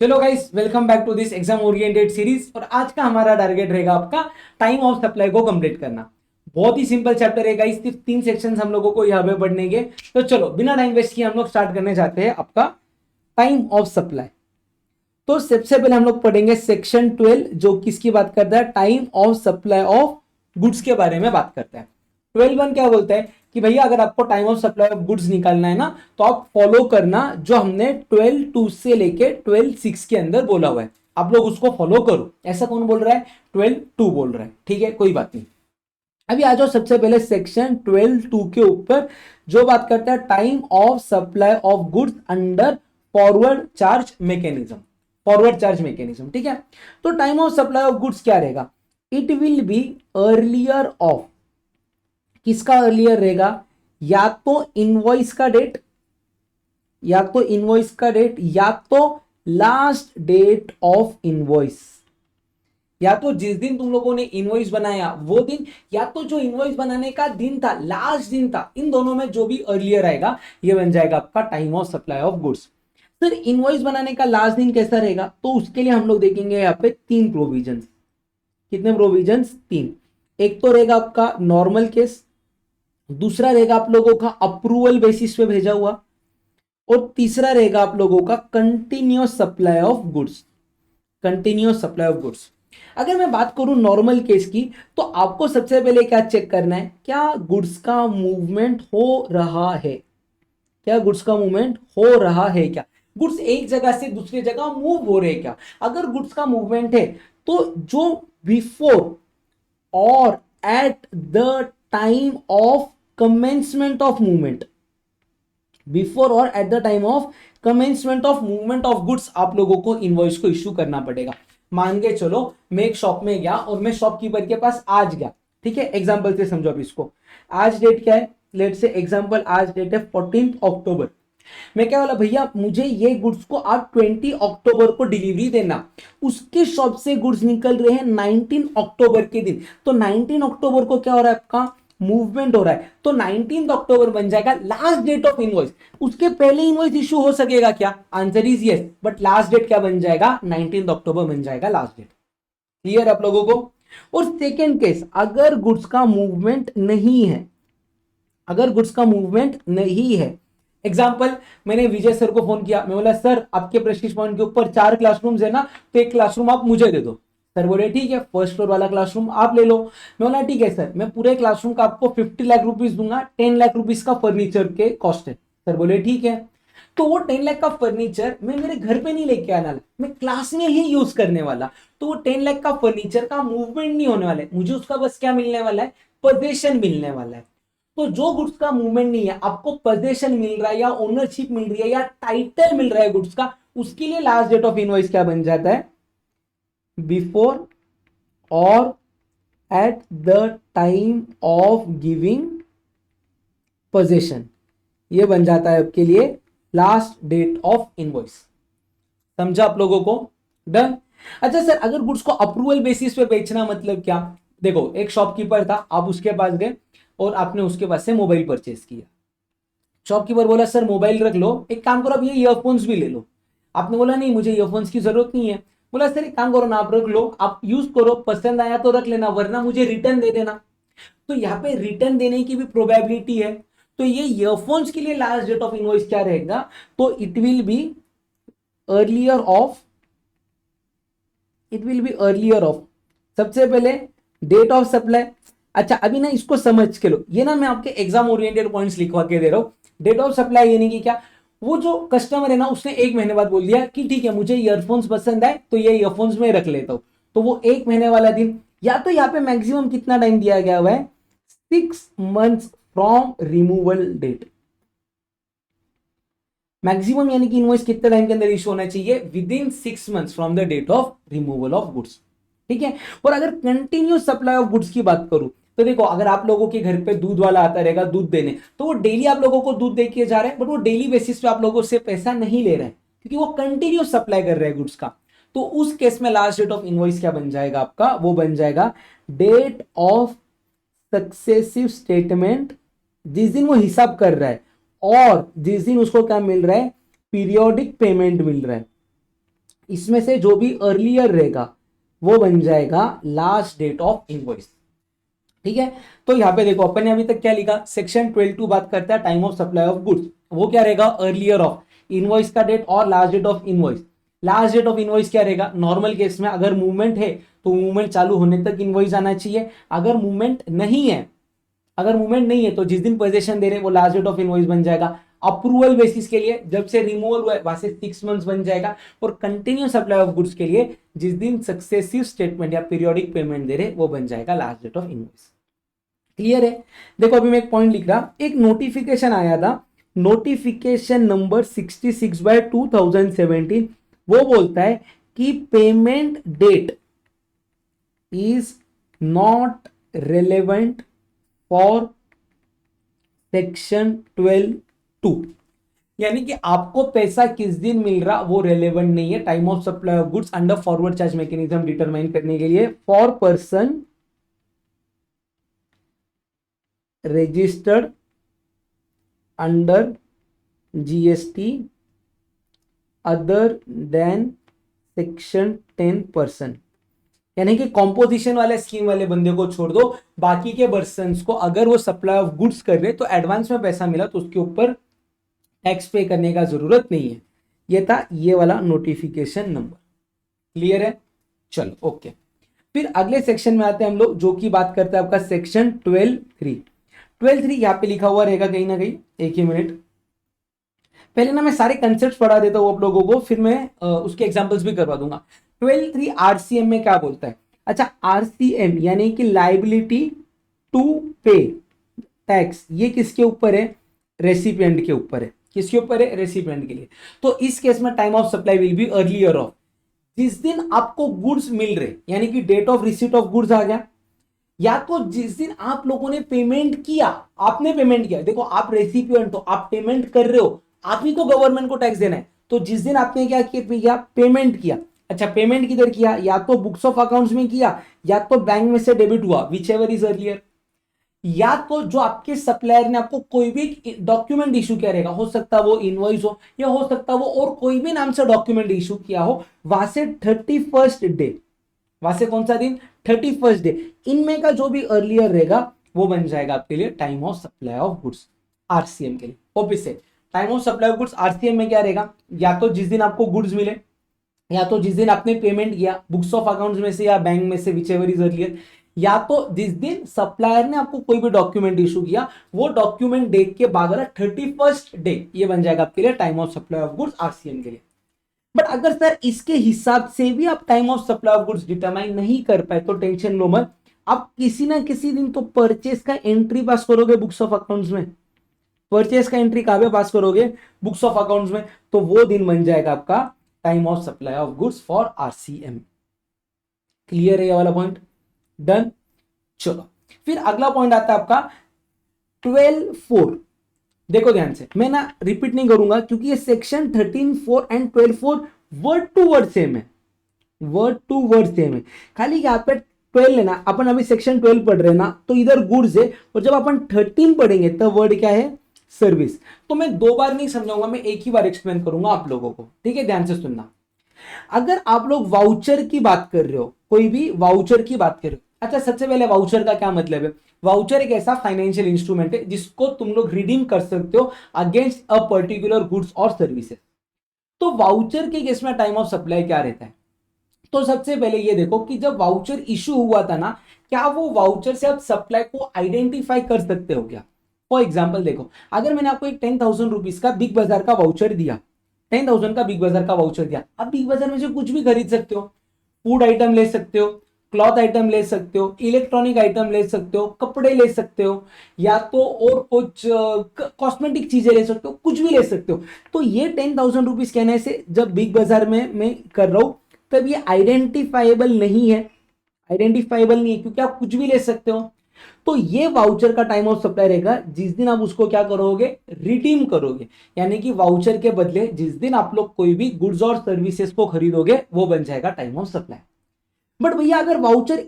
चलो guys, welcome back to this exam oriented series. और आज का हमारा टारगेट रहेगा आपका टाइम ऑफ सप्लाई को कंप्लीट करना। बहुत ही सिंपल चैप्टर है गाइस, सिर्फ 3 सेक्शंस हम लोगों को यहाँ पे पढ़ने के। तो चलो बिना टाइम वेस्ट किए हम लोग स्टार्ट करने जाते हैं आपका टाइम ऑफ सप्लाई। तो सबसे पहले हम लोग पढ़ेंगे सेक्शन 12, जो किसकी बात करता है, time of supply of goods के बारे में बात करता है। 12(1) क्या बोलता है कि भैया अगर आपको time of supply of goods निकालना है ना, तो आप फॉलो करना जो हमने 12(2) से लेके 12(6) के अंदर बोला हुआ है, आप लोग उसको फॉलो करो। ऐसा कौन बोल रहा है? 12(2) बोल रहा है। ठीक है, कोई बात नहीं। अभी आ जाओ सबसे पहले सेक्शन 12(2) के ऊपर, जो बात करता है time of supply of goods under forward charge mechanism. Forward charge mechanism, ठीक है। तो time of supply of goods क्या रहेगा? It will be earlier of, किसका अर्लियर रहेगा? या तो इनवॉइस का डेट, या तो इनवॉइस का डेट, या तो लास्ट डेट ऑफ इनवॉइस। या तो जिस दिन तुम लोगों ने इनवॉइस बनाया वो दिन, या तो जो इनवॉइस बनाने का दिन था, लास्ट दिन था। इन दोनों में जो भी अर्लियर आएगा ये बन जाएगा आपका time of supply of goods. Sir invoice बनाने का लास्ट दिन कैसा रहेगा? तो उसके लिए हम लोग देखेंगे यहाँ पे 3 प्रोविजन। कितने प्रोविजन? 3। एक तो रहेगा आपका नॉर्मल केस, दूसरा रहेगा आप लोगों का अप्रूवल बेसिस पे भेजा हुआ, और तीसरा रहेगा आप लोगों का continuous supply of goods. Continuous supply of goods. अगर मैं बात करूं नॉर्मल केस की, तो आपको सबसे पहले क्या चेक करना है? क्या गुड्स का मूवमेंट हो रहा है? क्या गुड्स का मूवमेंट हो रहा है? क्या गुड्स एक जगह से दूसरी जगह मूव हो रहे हैं क्या? अगर गुड्स का मूवमेंट है तो जो before or at the time of commencement of movement, before or at the time of commencement of movement of goods आप लोगों को इनवॉइस को इश्यू करना पड़ेगा। मान के चलो मैं एक शॉप में गया और मैं शॉपकीपर के पास आज गया। ठीक है, एग्जांपल से समझो अब इसको। आज डेट क्या है? लेट से एग्जांपल, आज डेट है 14 अक्टूबर। मैं क्या बोला, भैया मुझे ये गुड्स को आप 20 अक्टूबर को डिलीवरी देना। उसके शॉप से गुड्स निकल रहे हैं 19 अक्टूबर के दिन। तो 19 अक्टूबर को क्या हो रहा है? आपका मूवमेंट हो रहा है। तो 19 अक्टूबर बन जाएगा लास्ट डेट ऑफ इनवॉइस। उसके पहले इनवॉइस इशू हो सकेगा क्या? Answer is yes, but last date क्या बन जाएगा? 19 अक्टूबर बन जाएगा लास्ट डेट। क्लियर आप लोगों को? और सेकेंड केस, अगर गुड्स का मूवमेंट नहीं है, अगर गुड्स का मूवमेंट नहीं है, एग्जाम्पल, मैंने विजय सर को फोन किया, मैं बोला सर आपके प्रेस्टीज पॉइंट के ऊपर 4 क्लासरूम्स है ना, तो एक क्लासरूम आप मुझे दे दो। सर बोले ठीक है, फर्स्ट फ्लोर वाला क्लासरूम आप ले लो। मैं बोला ठीक है सर, मैं पूरे क्लासरूम का आपको 50 लाख रुपीज दूंगा, 10 लाख रुपीज का फर्नीचर के कॉस्ट है। सर बोले ठीक है। तो वो 10 लाख का फर्नीचर मैं मेरे घर पे नहीं लेके आना, मैं क्लास में ही यूज करने वाला। तो वो 10 लाख का फर्नीचर का मूवमेंट नहीं होने वाला है, मुझे उसका बस क्या मिलने वाला है? पोजेशन मिलने वाला है। तो जो गुड्स का मूवमेंट नहीं है, आपको पोजेशन मिल रहा है या ओनरशिप मिल रही है या टाइटल मिल रहा है गुड्स का, उसके लिए लास्ट डेट ऑफ इनवॉइस क्या बन जाता है? Before or at the time of giving possession, ये बन जाता है आपके लिए लास्ट डेट ऑफ इनवॉइस। समझा आप लोगों को? डन। अच्छा सर, अगर गुड्स को अप्रूवल बेसिस पे बेचना मतलब क्या? देखो एक शॉपकीपर था, आप उसके पास गए और आपने उसके पास से मोबाइल परचेस किया। शॉपकीपर बोला सर मोबाइल रख लो, एक काम करो आप ये ईयरफोन्स भी ले लो। आपने बोला नहीं मुझे ईयरफोन्स की जरूरत नहीं है। बोला सर एक काम करो ना, आप रख लो, आप यूज करो, पसंद आया तो रख लेना वरना मुझे रिटर्न दे देना। तो यहाँ पे रिटर्न देने की भी प्रोबेबिलिटी है। तो ये ईयरफोन्स के लिए लास्ट डेट ऑफ इनवॉइस क्या रहेगा? तो it will be earlier of, it will be earlier of, सबसे पहले डेट ऑफ सप्लाई। अच्छा अभी ना इसको समझ के लो, ये ना मैं आपके एग्जाम ओरिएंटेड पॉइंट्स लिखवा के दे रहा हूं। डेट ऑफ सप्लाई यानी कि क्या? वो जो कस्टमर है ना, उसने 1 महीने बाद बोल दिया कि ठीक है मुझे ईयरफोन्स पसंद आए तो ये ईयरफोन्स में रख लेता हूं। तो वो 1 महीने वाला दिन, या तो यहाँ पे मैक्सिमम कितना टाइम दिया गया हुआ है? 6 months from removal date. Maximum यानी कि इनवॉइस कितने टाइम के अंदर इशू होना चाहिए? Within 6 months from the date of removal of goods. ठीक है। और अगर कंटिन्यूस सप्लाई ऑफ गुड्स की बात करूं, तो देखो अगर आप लोगों के घर पे दूध वाला आता रहेगा दूध देने, तो वो डेली आप लोगों को दूध देके जा रहा है, बट वो डेली बेसिस पे आप लोगों से पैसा नहीं ले रहा है, क्योंकि वो कंटिन्यूस सप्लाई कर रहे हैं गुड्स का। तो उस केस में लास्ट डेट ऑफ इनवॉइस क्या बन जाएगा आपका? वो बन जाएगा डेट ऑफ सक्सेसिव स्टेटमेंट, जिस दिन वो हिसाब कर रहा है और जिस दिन उसको क्या मिल रहा है? पीरियोडिक पेमेंट मिल रहा है। इसमें से जो भी अर्लियर रहेगा वो बन जाएगा लास्ट डेट ऑफ इनवॉइस। ठीक है, तो यहाँ पे देखो अपन ने अभी तक क्या लिखा, सेक्शन 12 बात करता है time of supply of goods, वो क्या रहेगा, अर्लियर ऑफ इनवॉइस का डेट और last date of invoice. Last date of invoice क्या रहेगा, नॉर्मल केस में अगर मूवमेंट है तो मूवमेंट चालू होने तक इनवॉइस आना चाहिए, अगर मूवमेंट नहीं है, अगर मूवमेंट नहीं है तो जिस दिन पोजीशन दे रहे वो लास्ट डेट ऑफ इनवॉइस बन जाएगा। अप्रूवल बेसिस के लिए जब से रिमूवल हुआ है वहां से 6 मंथ्स बन जाएगा, और कंटिन्यू सप्लाई ऑफ गुड्स के लिए जिस दिन सक्सेसिव स्टेटमेंट या पीरियोडिक पेमेंट दे रहे वो बन जाएगा last date of invoice. Clear है? देखो अभी मैं एक पॉइंट लिख रहा, एक नोटिफिकेशन आया था, नोटिफिकेशन नंबर 66/2017, वो बोलता है कि payment date is not relevant for section 12(2), यानी कि आपको पैसा किस दिन मिल रहा वो रेलेवेंट नहीं है time of supply of goods under forward charge mechanism determine करने के लिए for person registered under GST other than section 10%, यानी कि कॉम्पोजिशन वाले स्कीम वाले बंदे को छोड़ दो, बाकी के पर्सन्स को अगर वो सप्लाई ऑफ गुड्स कर रहे तो एडवांस में पैसा मिला तो उसके ऊपर टैक्स पे करने का जरूरत नहीं है। ये था ये वाला नोटिफिकेशन नंबर। क्लियर है? चलो ओके, फिर अगले सेक्शन में आते हैं हम लोग, जो कि बात करता है आपका सेक्शन 12(3). 12(3) यहाँ पे लिखा हुआ रहेगा कहीं ना कहीं, एक ही मिनट, पहले ना मैं सारे कंसेप्ट पढ़ा देता हूँ आप लोगों को, फिर मैं उसके एग्जांपल्स भी करवा दूंगा। 12(3) आरसीएम में क्या बोलता है? अच्छा, आरसीएम यानी कि लाइबिलिटी टू पे टैक्स, ये किसके ऊपर है? रेसिपिएंट के ऊपर है। किसके ऊपर है? रेसिपिएंट के लिए। तो इस केस में time of supply will be earlier of, जिस दिन आपको गुड्स मिल रहे, यानी कि date of receipt of goods आ गया, या तो जिस दिन आप लोगों ने पेमेंट किया, आपने पेमेंट किया, देखो आप रेसिपिएंट हो, आप पेमेंट कर रहे हो, आप ही को गवर्नमेंट को टैक्स देना है, तो जिस दिन आपने क्या किया, पेमेंट किया। अच्छा, पेमेंट किधर किया? या तो बुक्स ऑफ अकाउंट्स में किया, या तो बैंक में से डेबिट हुआ, विच एवर इज अर्लियर, या तो जो आपके सप्लायर ने आपको कोई भी डॉक्यूमेंट इशू किया रहेगा, हो सकता वो इनवॉइस हो, या हो सकता वो और कोई भी नाम से डॉक्यूमेंट इशू किया हो, वहां से 31st डे, वहां से कौन सा दिन? 31st डे, इनमें का जो भी अर्लियर रहेगा वो बन जाएगा आपके लिए time of supply of goods RCM के लिए। ऑब्वियस है, time of supply of goods RCM में क्या रहेगा? या तो जिस दिन आपको गुड्स मिले, या तो जिस दिन आपने पेमेंट किया बुक्स ऑफ अकाउंट्स में से या बैंक में से, विच एवर इज अर्लियर, या तो जिस दिन सप्लायर ने आपको कोई भी डॉक्यूमेंट इशू किया, वो डॉक्यूमेंट डेट के बाद वाला 31st डे, ये बन जाएगा आपके लिए time of supply of goods RCM के लिए। बट अगर सर इसके हिसाब से भी आप time of supply of goods determine नहीं कर पाए तो टेंशन लो मत, आप किसी ना किसी दिन तो परचेस का एंट्री पास करोगे बुक्स ऑफ अकाउंट्स में। परचेस का एंट्री कहां पे पास करोगे? बुक्स ऑफ अकाउंट्स में, तो वो दिन बन जाएगा आपका time of supply of goods for RCM. Clear है ये वाला पॉइंट? डन। चलो फिर अगला पॉइंट आता है आपका 12(4). देखो ध्यान से, मैं ना रिपीट नहीं करूंगा क्योंकि ये section 13(4) and 12(4) word to word same है, वर्ड टू वर्ड सेम है, खाली यहाँ पे 12 लेना, अपन अभी सेक्शन 12 पढ़ रहे हैं ना, तो इधर गुड्स है, और जब अपन 13 पढ़ेंगे तब वर्ड क्या है? सर्विस। तो मैं दो बार नहीं समझाऊंगा, मैं एक ही बार एक्सप्लेन करूंगा आप लोगों को, ठीक है? ध्यान से सुनना। अगर आप लोग वाउचर की बात कर रहे हो, कोई भी वाउचर की बात कर रहे हो, अच्छा सबसे पहले वाउचर का क्या मतलब है? वाउचर एक ऐसा फाइनेंशियल इंस्ट्रूमेंट है जिसको तुम लोग रिडीम कर सकते हो अगेंस्ट अ पर्टिकुलर गुड्स और सर्विसेज। तो वाउचर के केस में टाइम ऑफ सप्लाई क्या रहता है? तो सबसे पहले ये देखो कि जब वाउचर इशू हुआ था ना, क्या वो वाउचर से आप सप्लाई को आइडेंटिफाई कर सकते हो क्या? फॉर एग्जाम्पल देखो, अगर मैंने आपको एक 10,000 रुपीज का बिग बाजार का वाउचर दिया, 10,000 का बिग बाजार का वाउचर दिया, अब बिग बाजार में से कुछ भी खरीद सकते हो, फूड आइटम ले सकते हो, क्लॉथ आइटम ले सकते हो, इलेक्ट्रॉनिक आइटम ले सकते हो, कपड़े ले सकते हो, या तो और कुछ कॉस्मेटिक चीजें ले सकते हो, कुछ भी ले सकते हो। तो ये 10,000 रुपीज कहने से जब बिग बाजार में मैं कर रहा हूं तब ये आइडेंटिफाइबल नहीं है, आइडेंटिफाइबल नहीं है क्योंकि आप कुछ भी ले सकते हो। तो ये वाउचर का टाइम ऑफ सप्लाई रहेगा जिस दिन आप उसको क्या करोगे? रिडीम करोगे, यानी कि वाउचर के बदले जिस दिन आप लोग कोई भी गुड्स और सर्विसेज को खरीदोगे वो बन जाएगा टाइम ऑफ सप्लाई। बट भैया अगर वाउचर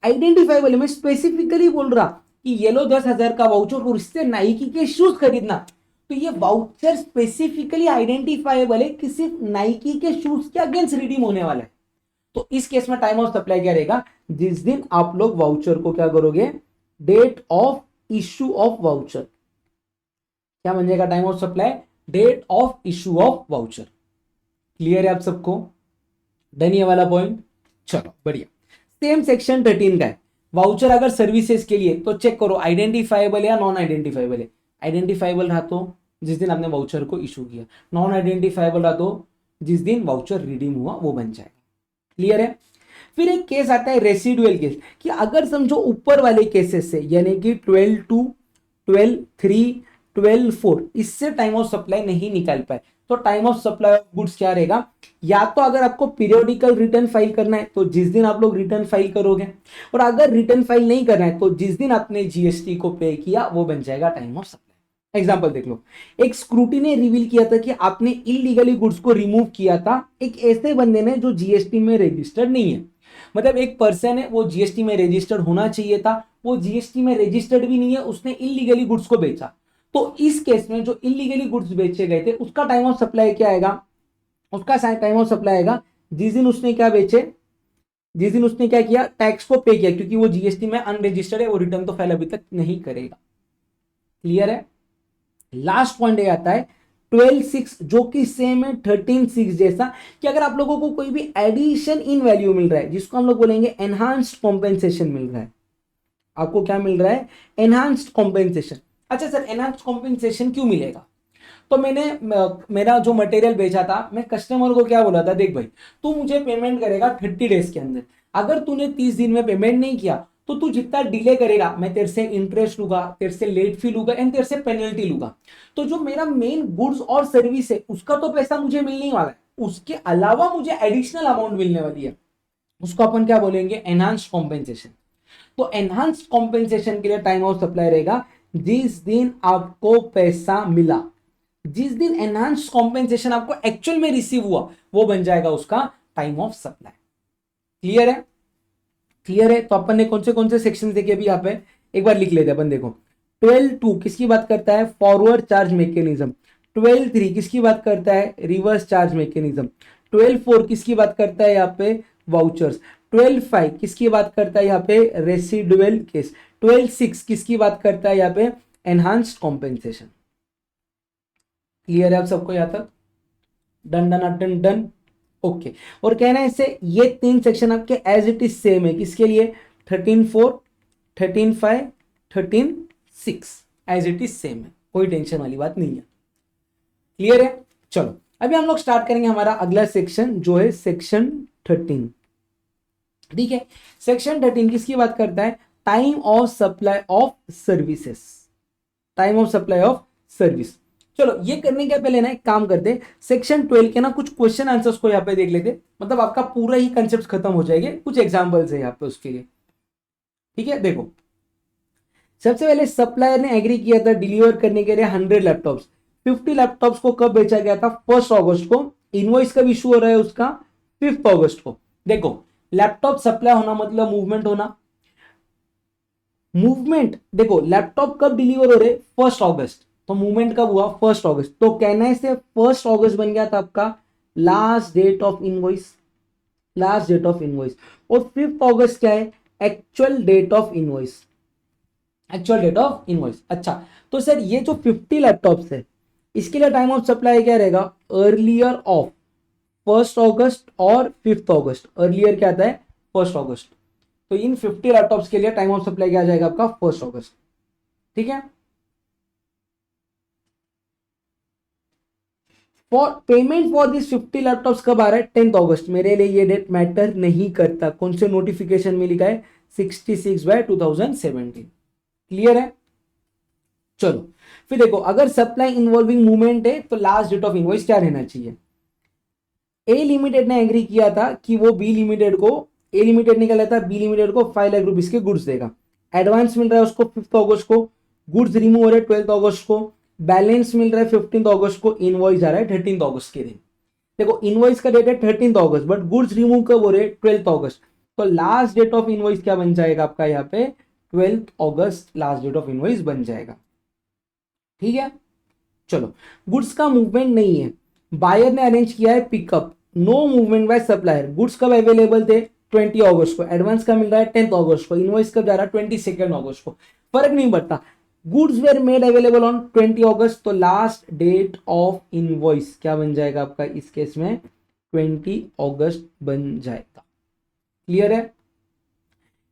आइडेंटिफाइबल है, मैं स्पेसिफिकली बोल रहा कि ये लो 10,000 का वाउचर और इससे नाइकी के शूज खरीदना, तो ये वाउचर स्पेसिफिकली आइडेंटिफाइबल है कि सिर्फ नाइकी के शूज के अगेंस्ट रिडीम होने वाला है। तो इस केस में टाइम ऑफ सप्लाई क्या रहेगा, जिस दिन आप लोग वाउचर को क्या करोगे, date of issue of voucher, क्या बन जाएगा time of supply, date of issue of voucher. Clear है आप सबको, डन ये वाला पॉइंट। चलो बढ़िया। सेम सेक्शन 13 का है, वाउचर अगर सर्विसेज के लिए तो चेक करो आइडेंटिफाइबल या नॉन आइडेंटिफाइबल है। आइडेंटिफाइबल रहा तो जिस दिन आपने वाउचर को इशू किया, नॉन आइडेंटिफाइबल रहा तो जिस दिन वाउचर रिडीम हुआ वो बन जाएगा। क्लियर है। फिर एक केस आता है रेसिडुअल केस, कि अगर समझो ऊपर वाले केसेस से यानी कि 12/2, 12/3, 12/4 इससे टाइम ऑफ सप्लाई नहीं निकाल पाए तो time of supply of goods क्या रहेगा, या तो अगर आपको पीरियोडिकल रिटर्न फाइल करना है तो जिस दिन आप लोग रिटर्न फाइल करोगे, और अगर रिटर्न फाइल नहीं करना है तो जिस दिन आपने जीएसटी को पे किया वो बन जाएगा टाइम ऑफ सप्लाई। एग्जांपल देख लो, एक स्क्रूटी ने रिवील किया था कि आपने इलीगली गुड्स को रिमूव किया था एक ऐसे बंदे ने जो जीएसटी में रजिस्टर्ड नहीं है। मतलब एक पर्सन है वो जीएसटी में रजिस्टर्ड होना चाहिए था, वो जीएसटी में रजिस्टर्ड भी नहीं है, उसने इलीगली गुड्स को बेचा। तो इस केस में जो इलीगली गुड्स बेचे गए थे उसका टाइम ऑफ सप्लाई क्या आएगा, उसका टाइम ऑफ सप्लाई आएगा जिस दिन उसने क्या बेचे, जिस दिन उसने क्या किया, टैक्स को पे किया, क्योंकि वो जीएसटी में अनरजिस्टर्ड है, वो रिटर्न तो फाइल अभी तक नहीं करेगा। क्लियर है। लास्ट पॉइंट ये आता है 12/6 जो कि सेम है 13/6 जैसा, कि अगर आप लोगों को कोई भी एडिशन इन वैल्यू मिल रहा है जिसको हम लोग बोलेंगे एनहांस्ड कॉम्पेंसेशन मिल रहा है, आपको क्या मिल रहा है, एनहांस्ड कॉम्पेंसेशन। अच्छा सर एनहांस्ड कॉम्पेंसेशन क्यों मिलेगा, तो मैंने मेरा जो मटेरियल बेचा था मैं कस्टमर को क्या बोला था, देख भाई तू मुझे पेमेंट करेगा 30 डेज के अंदर, अगर तूने 30 दिन में पेमेंट नहीं किया तो तू जितना डिले करेगा मैं तेरे से इंटरेस्ट लूंगा, तेरे से लेट फी लूंगा एंड तेरे से पेनल्टी लूंगा। तो जो मेरा मेन गुड्स और सर्विस है उसका तो पैसा मुझे मिलने वाला है, उसके अलावा मुझे एडिशनल अमाउंट मिलने वाली है, उसको अपन क्या बोलेंगे, एनहांस्ड कॉम्पेंसेशन। तो एनहांस्ड कॉम्पेंसेशन के लिए टाइम ऑफ सप्लाई रहेगा जिस दिन आपको पैसा मिला, जिस दिन एनहांस्ड कॉम्पेंसेशन आपको एक्चुअल में रिसीव हुआ वो बन जाएगा उसका टाइम ऑफ सप्लाई। क्लियर है, क्लियर है। तो अपन ने कौन से सेक्शन देखे अभी यहाँ पे एक बार लिख लेते हैं अपन, देखो 12/2 किसकी बात करता है, फॉरवर्ड चार्ज मैकेनिज्म। 12/3 किसकी बात करता है, रिवर्स चार्ज मैकेनिज्म। 12/4 किसकी बात करता है यहाँ पे, वाउचर्स। 12/5 किसकी बात करता है यहाँ पे, रेसिडुअल केस। 12/6 किसकी बात करता है यहाँ पे, एनहांस्ड कॉम्पेंसेशन। क्लियर है आप सबको यहाँ तक, done done done done okay. और कहना है इससे ये 3 सेक्शन आपके एज इट इज सेम है, किसके लिए, 13/4, 13/5, 13/6 एज इट इज सेम है, कोई टेंशन वाली बात नहीं है। क्लियर है। चलो अभी हम लोग स्टार्ट करेंगे हमारा अगला सेक्शन जो है सेक्शन 13। ठीक है, सेक्शन 13 किसकी बात करता है, time of supply of services, time of supply of service. चलो ये करने के पहले ना एक काम करते, सेक्शन 12 के ना कुछ क्वेश्चन आंसर्स को यहाँ पे देख लेते, मतलब आपका पूरा ही कंसेप्ट खत्म हो जाएंगे, कुछ एग्जांपल्स है यहाँ पे उसके लिए। ठीक है, देखो सबसे पहले सप्लायर ने एग्री किया था डिलीवर करने के लिए 100 लैपटॉप्स। 50 लैपटॉप्स को कब बेचा गया था, 1 अगस्त को। इनवॉइस कब इशू हो रहा है उसका, 5 अगस्त को। देखो लैपटॉप सप्लाई होना मतलब मूवमेंट होना, मूवमेंट देखो लैपटॉप कब डिलीवर हो रहे, 1 अगस्त, तो मूवमेंट कब हुआ, 1 अगस्त। तो कहना है से 1 अगस्त बन गया था आपका last date of invoice, last date of invoice. और 5 अगस्त क्या है, actual date of invoice, actual date of invoice. अच्छा तो सर ये जो 50 लैपटॉप्स है इसके लिए टाइम ऑफ सप्लाई क्या रहेगा, अर्लियर ऑफ 1 अगस्त और 5 अगस्त। अर्लियर क्या आता है, 1 अगस्त। तो इन 50 लैपटॉप्स के लिए टाइम ऑफ सप्लाई क्या आ जाएगा आपका, 1 अगस्त। ठीक है, for payment for this 50 laptops कब आ रहा है, 10 अगस्त। मेरे लिए ये डेट मैटर नहीं करता, कौन से नोटिफिकेशन में लिखा है, 66/2017। क्लियर है। चलो फिर देखो अगर सप्लाई इन्वॉल्विंग मूवमेंट है तो लास्ट डेट ऑफ इनवॉइस क्या रहना चाहिए। ए लिमिटेड ने एग्री किया था कि वो बी लिमिटेड को, ए लिमिटेड ने क्या लेता है, बी लिमिटेड को 5 लाख रुपीज के गुड्स देगा। एडवांस मिल रहा है उसको 5 अगस्त को, गुड्स रिमूव हो रहे 12 अगस्त को, बैलेंस मिल रहा है 15 अगस्त को, इनवॉइस आ रहा है 13 अगस्त के दिन। देखो इनवॉइस का डेट है 13 अगस्त बट गुड्स रिमूव कब हो रहे, 12 अगस्त। तो लास्ट डेट ऑफ इनवॉइस क्या बन जाएगा आपका यहाँ पे, 12 अगस्त लास्ट डेट ऑफ इनवॉइस बन जाएगा। ठीक है, चलो, गुड्स का मूवमेंट नहीं है, बायर ने अरेंज किया है pickup, no movement by supplier. Goods कब अवेलेबल थे? 20 अगस्त को। एडवांस का मिल रहा है 10 अगस्त को। इनवॉइस कब जा रहा है? 22 अगस्त को। फर्क नहीं पड़ता। Goods were made available on 20 अगस्त, तो लास्ट डेट ऑफ इनवॉइस क्या बन जाएगा आपका इस केस में? 20 अगस्त बन जाएगा। क्लियर है?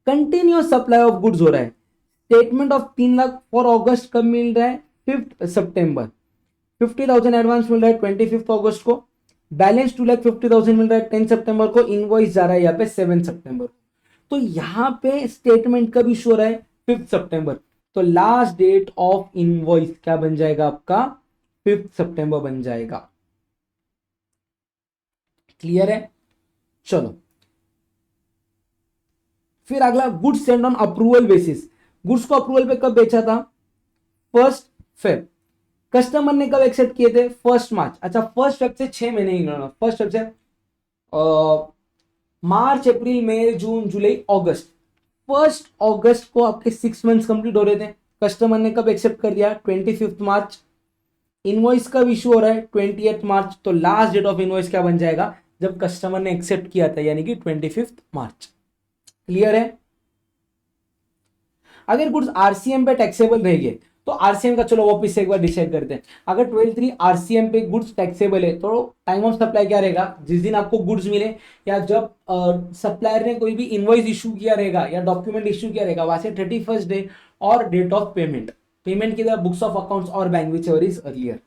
कंटिन्यूअस सप्लाई ऑफ गुड्स हो रहा है। स्टेटमेंट ऑफ 3 लाख फॉर अगस्त कब मिल रहा है? 5 सितंबर। 50,000 एडवांस मिल रहा है 25 अगस्त को। बैलेंस 2,50,000 मिल रहा है 10 सितंबर को। इनवॉइस जा रहा है यहाँ पे 7 सितंबर को। तो यहाँ पे स्टेटमेंट कब इशू हो रहा है? 5 सितंबर। तो लास्ट डेट ऑफ इनवॉइस क्या बन जाएगा आपका? 5 सितंबर बन जाएगा। क्लियर है? चलो, फिर अगला, goods send on approval basis. Goods को अप्रूवल पे कब बेचा था? 1 फेब। कस्टमर ने कब एक्सेप्ट किए थे? 1 मार्च। अच्छा, 1 फेब से 6 महीने ही लेना। 1 फेब से मार्च, अप्रैल, मई, जून, जुलाई, अगस्त। 1 अगस्त को आपके 6 मंथ्स कंप्लीट हो रहे थे। कस्टमर ने कब एक्सेप्ट कर दिया? 25 मार्च। इनवॉइस कब इशू हो रहा है? 28 मार्च। तो लास्ट डेट ऑफ इनवॉइस क्या बन जाएगा? जब कस्टमर ने एक्सेप्ट किया था, यानी कि 25 मार्च। क्लियर है? अगर गुड्स आरसीएम पे टैक्सेबल रहेंगे, तो आरसीएम का चलो वापिस से एक बार डिसाइड करते हैं। अगर 12(3) आरसीएम पे गुड्स टैक्सेबल है, तो टाइम ऑफ सप्लाई क्या रहेगा? जिस दिन आपको गुड्स मिले, या जब सप्लायर ने कोई भी इनवॉइस इशू किया रहेगा या डॉक्यूमेंट इशू किया रहेगा, वहां से 31st डे और डेट ऑफ पेमेंट। पेमेंट की तरह बुक्स ऑफ अकाउंट्स और bank which ever is earlier.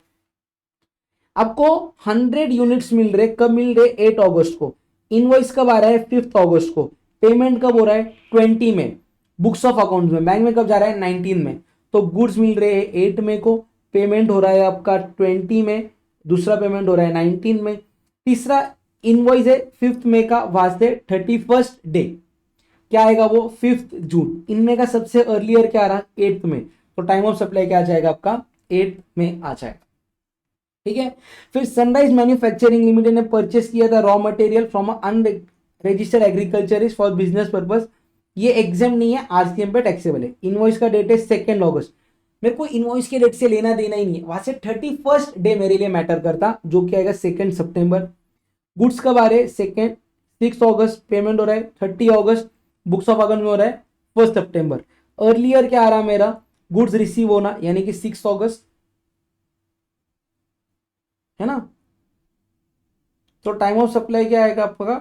आपको 100 यूनिट्स मिल रहे, कब मिल रहे? 8 अगस्त को। इनवॉइस कब आ रहा है? 5 अगस्त को। पेमेंट कब हो रहा है? 20 में। बुक्स ऑफ अकाउंट्स में, बैंक में कब जा रहा है? 19 में। तो गुड्स मिल रहे हैं 8 मई को, पेमेंट हो रहा है आपका 20 में, दूसरा पेमेंट हो रहा है 19 में, तीसरा इनवॉइस है 5 मई का, वहां से 31st डे क्या आएगा? वो 5 जून। इनमें का सबसे अर्लियर क्या आ रहा? 8 में। तो टाइम ऑफ सप्लाई क्या आ जाएगा आपका? 8 में आ जाएगा। ठीक है? फिर सनराइज मैन्युफैक्चरिंग लिमिटेड ने परचेस किया था raw material from unregistered agriculturist for business purpose. ये एग्जाम नहीं है, आरसीएम पे टैक्सेबल है। इनवॉइस का डेट है 2 अगस्त। मेरे को इनवॉइस के डेट से लेना देना ही नहीं है, वहां से 31st डे मेरे लिए मैटर करता, जो कि आएगा 2 सितंबर। गुड्स कब आ रहे? 6 अगस्त। पेमेंट हो रहा है 30 अगस्त। बुक्स ऑफ अकाउंट में हो रहा है 1 सितंबर। अर्लियर क्या आ रहा मेरा? गुड्स रिसीव होना, यानी कि 6 अगस्त, है ना? तो टाइम ऑफ सप्लाई क्या आएगा आपका?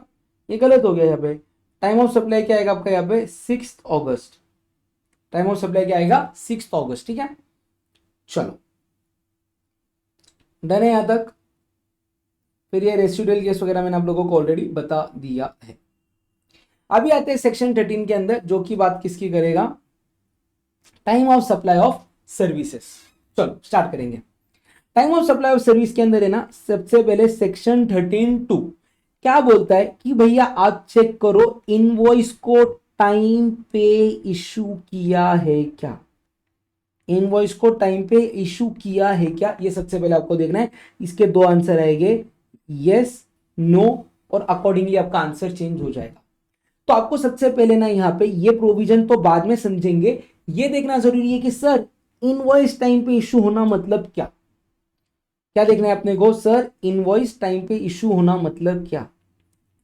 ये गलत हो गया यहाँ पे। टाइम ऑफ सप्लाई क्या आएगा आपका यहाँ पे? 6 अगस्त। टाइम ऑफ सप्लाई क्या आएगा? 6 अगस्त। ठीक है, चलो, डन है यहां तक। फिर ये रेसिडुअल केस वगैरह मैंने आप लोगों को ऑलरेडी बता दिया है। अभी आते हैं सेक्शन 13 के अंदर, जो कि बात किसकी करेगा? Time of supply of services. चलो स्टार्ट करेंगे। Time of supply of service के अंदर है ना, सबसे पहले सेक्शन 13(2) क्या बोलता है कि भैया आप चेक करो इनवॉइस को टाइम पे इशू किया है क्या? इनवॉइस को टाइम पे इशू किया है क्या, ये सबसे पहले आपको देखना है। इसके 2 आंसर आएंगे, यस, नो, और अकॉर्डिंगली आपका आंसर चेंज हो जाएगा। तो आपको सबसे पहले ना यहाँ पे ये प्रोविजन तो बाद में समझेंगे, ये देखना जरूरी है कि सर इनवॉइस टाइम पे इशू होना मतलब क्या। क्या देखना है अपने को? सर इनवॉइस टाइम पे इशू होना मतलब क्या,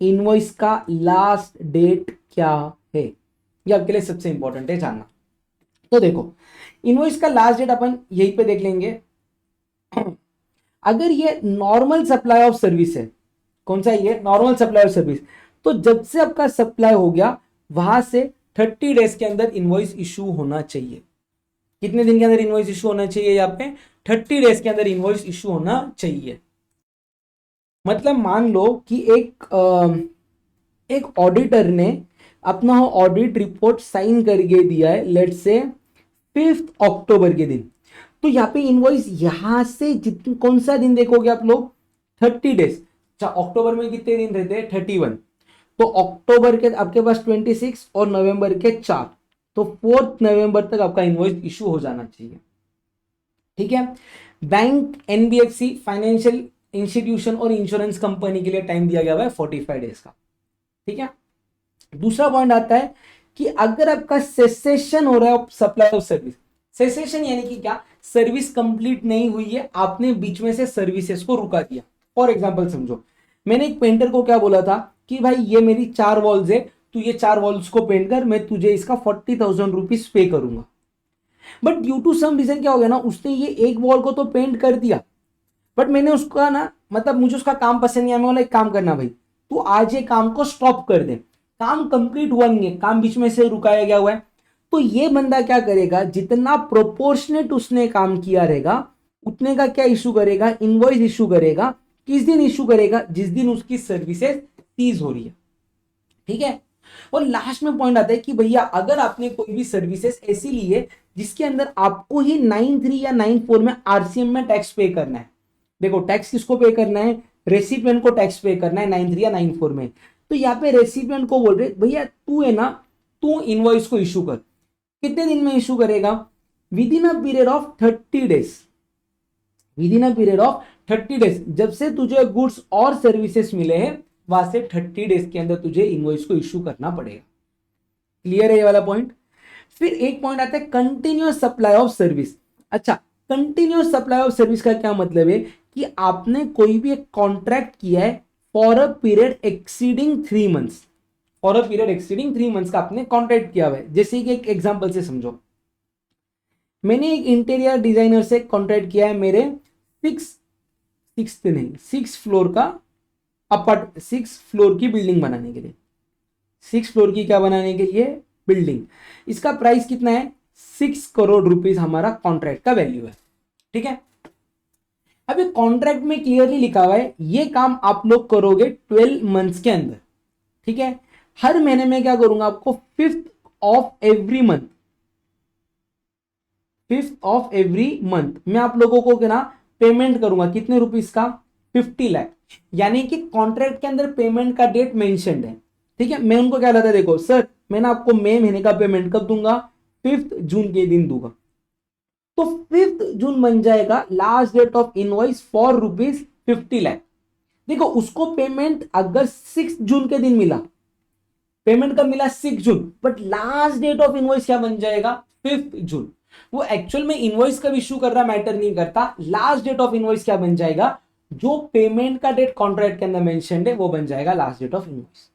इनवॉइस का लास्ट डेट क्या है, ये आपके लिए सबसे इंपॉर्टेंट है जानना। तो देखो, इनवॉइस का लास्ट डेट अपन यहीं पे देख लेंगे। अगर ये नॉर्मल सप्लाई ऑफ सर्विस है, कौन सा? ये नॉर्मल सप्लाई ऑफ सर्विस, तो जब से आपका सप्लाई हो गया वहां से 30 डेज के अंदर इनवॉइस इशू होना चाहिए। कितने दिन के अंदर इनवॉइस इशू होना चाहिए? यहाँ पे 30 डेज के अंदर इनवॉइस इशू होना चाहिए। मतलब मान लो कि एक ऑडिटर ने अपना ऑडिट रिपोर्ट साइन करके दिया है, लेट्स से 5 अक्टूबर के दिन, तो यहाँ पे इनवॉइस यहां से जितने, कौन सा दिन देखोगे आप लोग? 30 डेज। अच्छा, अक्टूबर में कितने दिन रहते हैं? 31। तो अक्टूबर के आपके पास 26 और नवंबर के 4, तो 4 नवंबर तक आपका इनवॉइस इशू हो जाना चाहिए। ठीक है? बैंक, एनबीएफसी, फाइनेंशियल इंस्टीट्यूशन और इंश्योरेंस कंपनी के लिए टाइम दिया गया है 45 डेज का। ठीक है? दूसरा पॉइंट आता है कि अगर आपका सेसेशन हो रहा है सप्लाई ऑफ सर्विस, सेसेशन यानी कि क्या? सर्विस कंप्लीट नहीं हुई है, आपने बीच में से सर्विसेज को रुका दिया। फॉर एग्जांपल समझो, मैंने एक पेंटर को क्या बोला था कि भाई ये मेरी 4 वॉल्स है, तू ये 4 वॉल्स को पेंट कर, मैं तुझे इसका 40,000 रुपीज पे करूंगा। But due to some reason क्या हो गया ना, उसने ये एक वॉल को तो पेंट कर दिया, बट मैंने उसका ना मतलब मुझे उसका काम पसंद नहीं आया। मैं बोला एक काम करना भाई, तू आज ये काम को स्टॉप कर दे, काम कंप्लीट हुआ नहीं है, काम बीच में से रुकाया गया हुआ है। तो ये बंदा क्या करेगा, जितना प्रोपोर्शनेट उसने काम किया रहेगा उतने का क्या इशू करेगा, इनवॉइस इशू करेगा। किस दिन इशू करेगा, जिस दिन उसकी सर्विसेज सीज हो रही है। ठीक है। और लास्ट में पॉइंट आता है कि भैया अगर आपने कोई भी सर्विसेज ऐसी ली है जिसके अंदर आपको ही 9(3) या 9(4) में आरसीएम में टैक्स पे करना है। देखो टैक्स किसको पे करना है, रेसिपिएंट को टैक्स पे करना है 9(3) या 9(4) में। तो यहाँ पे रेसिपिएंट को बोल रहे भैया तू है ना, तू इनवॉइस को इशू कर। कितने दिन में इशू करेगा, with in a period of 30 days. With in a period of 30 days, जब से तुझे गुड्स और सर्विसेज मिले हैं वहां से 30 डेज के अंदर तुझे इनवॉइस को इशू करना पड़ेगा। क्लियर है ये वाला पॉइंट। फिर एक पॉइंट आता है कंटिन्यूअस सप्लाई ऑफ सर्विस। अच्छा, कंटिन्यूअस सप्लाई ऑफ सर्विस का क्या मतलब है कि आपने कोई भी एक कॉन्ट्रैक्ट किया है for a period exceeding 3 months. For a period exceeding 3 months का आपने कॉन्ट्रैक्ट किया हुआ है। जैसे कि एक एग्जांपल से समझो, मैंने एक इंटीरियर डिजाइनर से कॉन्ट्रैक्ट किया है मेरे 6 फ्लोर का अपार्ट 6 फ्लोर की बिल्डिंग बनाने के लिए। 6 फ्लोर की क्या बनाने के लिए, बिल्डिंग। इसका प्राइस कितना है, 6 करोड़ रुपीस हमारा कॉन्ट्रैक्ट का वैल्यू है। ठीक है। अभी कॉन्ट्रैक्ट में क्लियरली लिखा हुआ है ये काम आप लोग करोगे 12 मंथ्स के अंदर। ठीक है। हर महीने में क्या करूंगा, आपको 5th of every month, 5th of every month मैं आप लोगों को क्या ना पेमेंट करूंगा। कितने रुपीस का, 50 लाख। यानी कि कॉन्ट्रैक्ट के अंदर पेमेंट का डेट मेंशन्ड है। ठीक है। मैं उनको क्या लगता है, देखो सर मैंने आपको मई महीने का पेमेंट कब दूंगा, 5th जून के दिन दूंगा। तो 5th जून बन जाएगा last date of invoice for ₹50 lakh. देखो उसको पेमेंट अगर 6 जून के दिन मिला, पेमेंट कब मिला, 6 June, but last date of invoice क्या बन जाएगा, 5th जून। वो एक्चुअल में इनवॉइस कब इशू कर रहा मैटर नहीं करता, लास्ट डेट ऑफ इनवॉइस क्या बन जाएगा, जो पेमेंट का डेट कॉन्ट्रैक्ट के अंदर मेंशन्ड है वो बन जाएगा लास्ट डेट ऑफ इनवॉइस।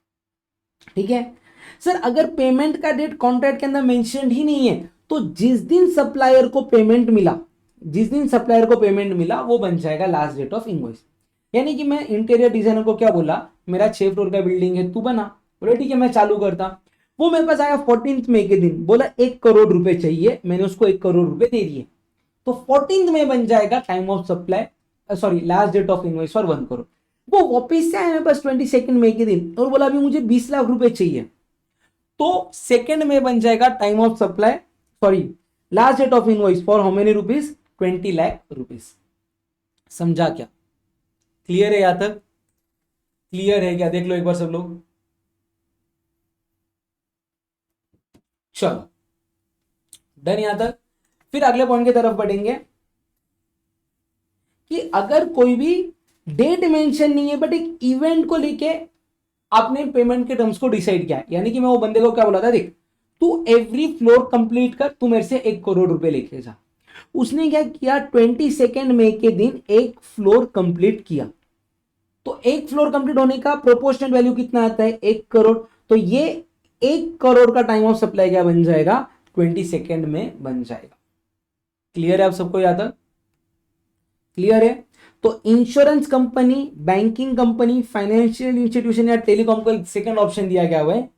ठीक है। सर अगर पेमेंट का डेट कॉन्ट्रैक्ट के अंदर मेंशन्ड ही नहीं है तो जिस दिन सप्लायर को पेमेंट मिला, जिस दिन सप्लायर को पेमेंट मिला वो बन जाएगा लास्ट डेट ऑफ इनवॉइस। यानी कि मैं इंटीरियर डिजाइनर को क्या बोला, मेरा 6 फ्लोर का बिल्डिंग है तू बना, बोले ठीक है मैं चालू करता। वो मेरे पास आया 14 मई के दिन, बोला 1 करोड़ रुपए चाहिए, मैंने उसको 1 करोड़ रुपए दे दिए। तो 14 में बन जाएगा time of supply, sorry last date of invoice for 1 crore. वो वापिस से आया मेरे पास 22 मई के दिन और बोला अभी मुझे 20 लाख रुपए चाहिए। तो सेकंड में बन जाएगा time of supply, sorry last date of invoice for how many rupees, 20 lakh rupees. समझा क्या, क्लियर है यहां तक, क्लियर है क्या, देख लो एक बार सब लोग। चलो डन यहां तक। फिर अगले पॉइंट की तरफ बढ़ेंगे कि अगर कोई भी डेट मेंशन नहीं है बट एक इवेंट को लेके आपने पेमेंट के टर्म्स को डिसाइड किया, यानी कि मैं वो बंदे को क्या बोला था, देख तू एवरी फ्लोर कंप्लीट कर, तू मेरे से 1 करोड़ रुपए लेके जा। उसने क्या किया, 22 मई के दिन 1 फ्लोर कंप्लीट किया। तो 1 फ्लोर कंप्लीट होने का प्रोपोर्शनल वैल्यू कितना आता है, 1 करोड़। तो ये 1 करोड़ का टाइम ऑफ सप्लाई क्या बन जाएगा, 22 में बन जाएगा। क्लियर है आप सबको यहां तक, क्लियर है। तो insurance company, banking company, financial institution या टेलीकॉम को सेकंड ऑप्शन दिया गया हुआ है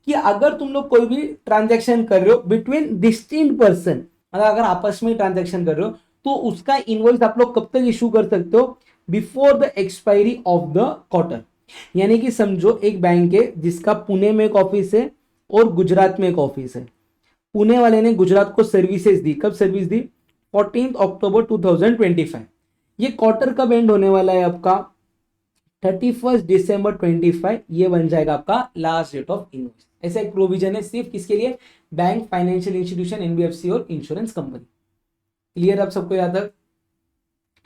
कि अगर तुम लोग कोई भी ट्रांजैक्शन कर रहे हो बिटवीन डिस्टिंक्ट पर्सन, मतलब अगर आपस में ट्रांजैक्शन कर रहे हो तो उसका इनवॉइस आप लोग कब तक इशू कर सकते हो, before the expiry of the quarter. यानी कि समझो एक बैंक है जिसका पुणे में एक ऑफिस है और गुजरात में एक ऑफिस है। पुणे वाले ने गुजरात को सर्विसेज दी, कब सर्विस दी, 14 अक्टूबर 2025। ये क्वार्टर कब एंड होने वाला है आपका, 31 दिसंबर 25। ये बन जाएगा आपका लास्ट डेट ऑफ इनवॉइस। ऐसा एक प्रोविजन है सिर्फ किसके लिए, बैंक, फाइनेंशियल इंस्टीट्यूशन, एनबीएफसी और इंश्योरेंस कंपनी। क्लियर आप सबको यहां तक,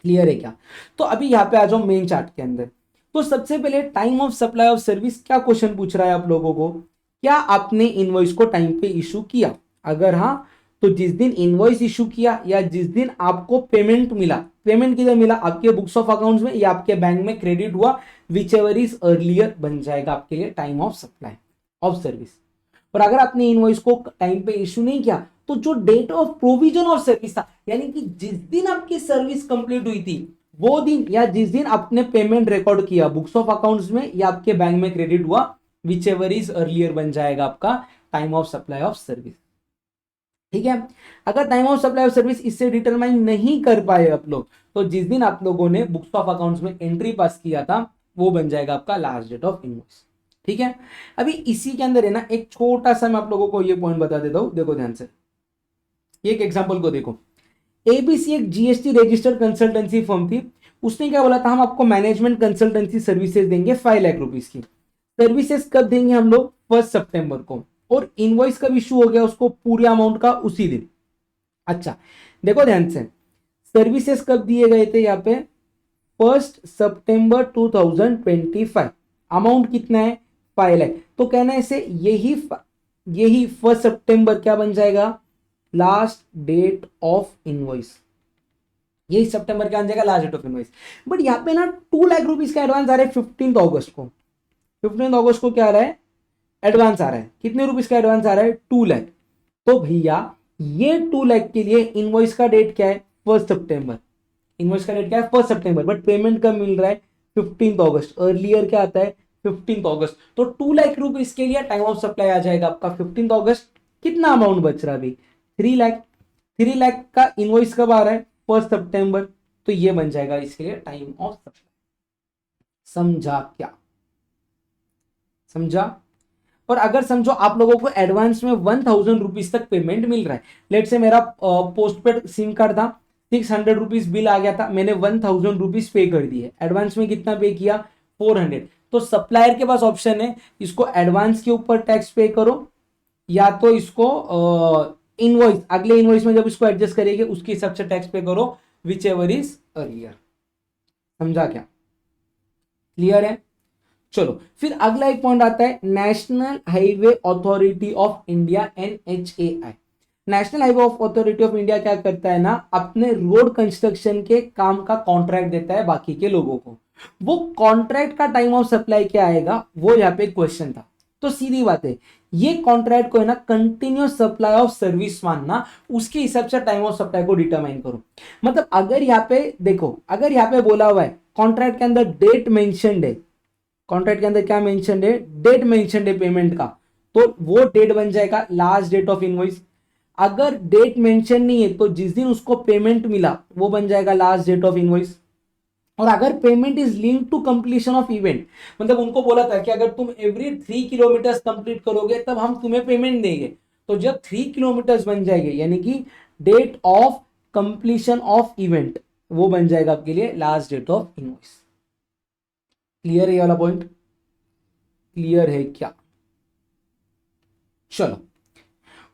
क्लियर है क्या। तो अभी यहाँ पे आ जाओ मेन चार्ट के अंदर। तो सबसे पहले time of supply of service, क्या क्वेश्चन पूछ रहा है आप लोगों को, क्या आपने इनवॉइस को टाइम पे इशू किया, अगर हाँ तो जिस दिन इनवॉइस इशू किया या जिस दिन आपको पेमेंट मिला, पेमेंट किधर मिला, आपके बुक्स ऑफ अकाउंट्स में या आपके बैंक में क्रेडिट हुआ, विच एवर इज अर्लियर बन जाएगा आपके लिए time of supply of service. और अगर आपने इनवॉइस को टाइम पे इशू नहीं किया तो जो date of provision of service था, यानी कि जिस दिन आपकी सर्विस कंप्लीट हुई थी वो दिन, या जिस दिन आपने पेमेंट रिकॉर्ड किया बुक्स ऑफ अकाउंट्स में या आपके बैंक में क्रेडिट हुआ, विच एवर इज अर्लियर बन जाएगा आपका time of supply of service. ठीक है, अगर time of supply of service इससे डिटरमाइन नहीं कर पाए आप लोग, तो जिस दिन आप लोगों ने बुक्स ऑफ अकाउंट्स में एंट्री पास किया था वो बन जाएगा आपका लास्ट डेट ऑफ इनवॉइस। ठीक है, अभी इसी के अंदर है ना एक छोटा सा मैं आप लोगों को ये पॉइंट बता देता हूं, देखो ध्यान से, एक एग्जांपल को देखो। एबीसी एक जीएसटी रजिस्टर्ड कंसल्टेंसी फर्म थी, उसने क्या बोला था, हम आपको मैनेजमेंट कंसल्टेंसी सर्विसेज देंगे 5 लाख रुपीस की। सर्विसेज कब देंगे हम लोग, 1 सितंबर को, और इनवॉइस कब इशू हो गया उसको, पूरे अमाउंट का उसी दिन। अच्छा देखो ध्यान से, सर्विसेज कब दिए गए थे यहाँ पे, 1 सितंबर 2025, अमाउंट कितना है 5 लाख। तो कहना है इसे यही 1 सितंबर क्या बन जाएगा, लास्ट डेट ऑफ इनवॉइस, यही सितंबर क्या बन जाएगा last date of invoice. But यहाँ पे ना 2 लाख रुपीस का एडवांस आ रहा है 15 अगस्त को, 15 अगस्त को क्या आ रहा है एडवांस आ रहा है, कितने रुपीस का एडवांस आ रहा है 2 लाख। तो भैया ये 2 लाख के लिए इनवॉइस का डेट क्या है 1 सितंबर, इनवॉइस का डेट क्या है 1 सितंबर, बट पेमेंट कब मिल रहा है 15 अगस्त, अर्लियर क्या आता है 15 अगस्त। तो 2 लाख रुपीस के लिए टाइम ऑफ सप्लाई आ जाएगा आपका 15 अगस्त। कितना अमाउंट बच रहा है अभी 3 लाख, 3 लाख का इनवॉइस कब आ रहा है 1 सितंबर, तो ये बन जाएगा इसके लिए टाइम ऑफ सप्लाई। समझा क्या, समझा। और अगर समझो आप लोगों को एडवांस में 1000 रुपीज तक पेमेंट मिल रहा है, लेट से मेरा पोस्टपेड सिम कार्ड था, 600 रुपीज बिल आ गया था, मैंने 1000 रुपीज पे कर दिए, एडवांस में कितना पे किया 400, तो सप्लायर के पास ऑप्शन है इसको एडवांस के ऊपर टैक्स पे करो, या तो इसको इनवॉइस अगले इनवॉइस में जब इसको एडजस्ट करेंगे उसके हिसाब से टैक्स पे करो, विच एवर इज अर्लियर। समझा क्या, क्लियर है। चलो फिर अगला एक पॉइंट आता है national highway authority of India, NHAI। National highway of authority of India क्या करता है ना, अपने रोड कंस्ट्रक्शन के काम का कॉन्ट्रैक्ट देता है बाकी के लोगों को। वो कॉन्ट्रैक्ट का टाइम ऑफ सप्लाई क्या आएगा, वो यहाँ पे क्वेश्चन था। तो सीधी बात है, ये कॉन्ट्रैक्ट को है ना कंटिन्यूस सप्लाई ऑफ सर्विस मानना, उसके हिसाब से टाइम ऑफ सप्लाई को डिटरमाइन करो। मतलब अगर यहाँ पे देखो, अगर यहाँ पे बोला हुआ है कॉन्ट्रैक्ट के अंदर डेट मेंशन्ड है, कॉन्ट्रैक्ट के अंदर क्या मेंशन है, डेट मेंशन है पेमेंट का, तो वो डेट बन जाएगा लास्ट डेट ऑफ इनवॉइस। अगर डेट मेंशन नहीं है तो जिस दिन उसको पेमेंट मिला वो बन जाएगा लास्ट डेट ऑफ इनवॉइस। और अगर payment is link to completion of event, मतलब उनको बोला था कि अगर तुम एवरी 3 किलोमीटर कंप्लीट करोगे तब हम तुम्हें पेमेंट देंगे, तो जब 3 किलोमीटर बन जाएंगे यानी कि date of completion of event, वो बन जाएगा आपके लिए last date of invoice. Clear है ये वाला पॉइंट, क्लियर है क्या। चलो